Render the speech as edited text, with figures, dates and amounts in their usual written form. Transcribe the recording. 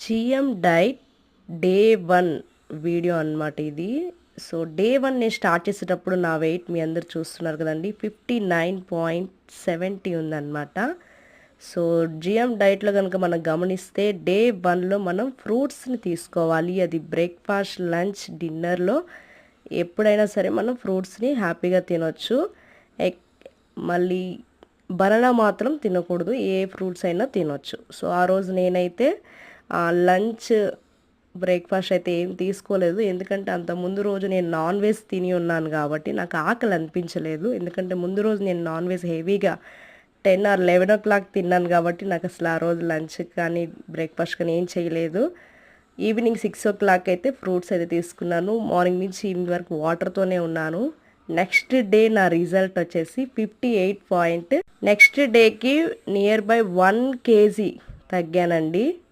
GM diet day 1 video అన్నమాట ఇది. So day 1 నేను స్టార్ట్ చేసేటప్పుడు నా వెయిట్ మీ అందరూ చూస్తున్నారు కదండీ 59.70 ఉందన్నమాట. సో జిఎం డైట్‌లో గనుక మనం గమనిస్తే డే 1లో మనం ఫ్రూట్స్‌ని తీసుకోవాలి. అది బ్రేక్‌ఫాస్ట్, లంచ్, డిన్నర్‌లో ఎప్పుడైనా సరే మనం ఫ్రూట్స్‌ని హ్యాపీగా తినొచ్చు. ఎక్ మళ్ళీ బనానా మాత్రం తినకూడదు. ఏ ఫ్రూట్స్ అయినా తినొచ్చు. సో ఆ రోజు నేనైతే లంచ్, బ్రేక్‌ఫాస్ట్ అయితే ఏం తీసుకోలేదు. ఎందుకంటే అంత ముందు రోజు నేను నాన్ వెజ్ తిని ఉన్నాను కాబట్టి నాకు ఆకలి అనిపించలేదు. ఎందుకంటే ముందు రోజు నేను నాన్ వెజ్ హెవీగా 10 ఆర్ 11 తిన్నాను కాబట్టి నాకు అసలు ఆ రోజు లంచ్ కానీ, బ్రేక్‌ఫాస్ట్ కానీ ఏం చేయలేదు. ఈవినింగ్ 6 అయితే ఫ్రూట్స్ అయితే తీసుకున్నాను. మార్నింగ్ నుంచి ఈవినింగ్ వరకు వాటర్‌తోనే ఉన్నాను. నెక్స్ట్ డే నా రిజల్ట్ వచ్చేసి 58 నెక్స్ట్ డేకి నియర్ బై 1 కేజీ తగ్గానండి.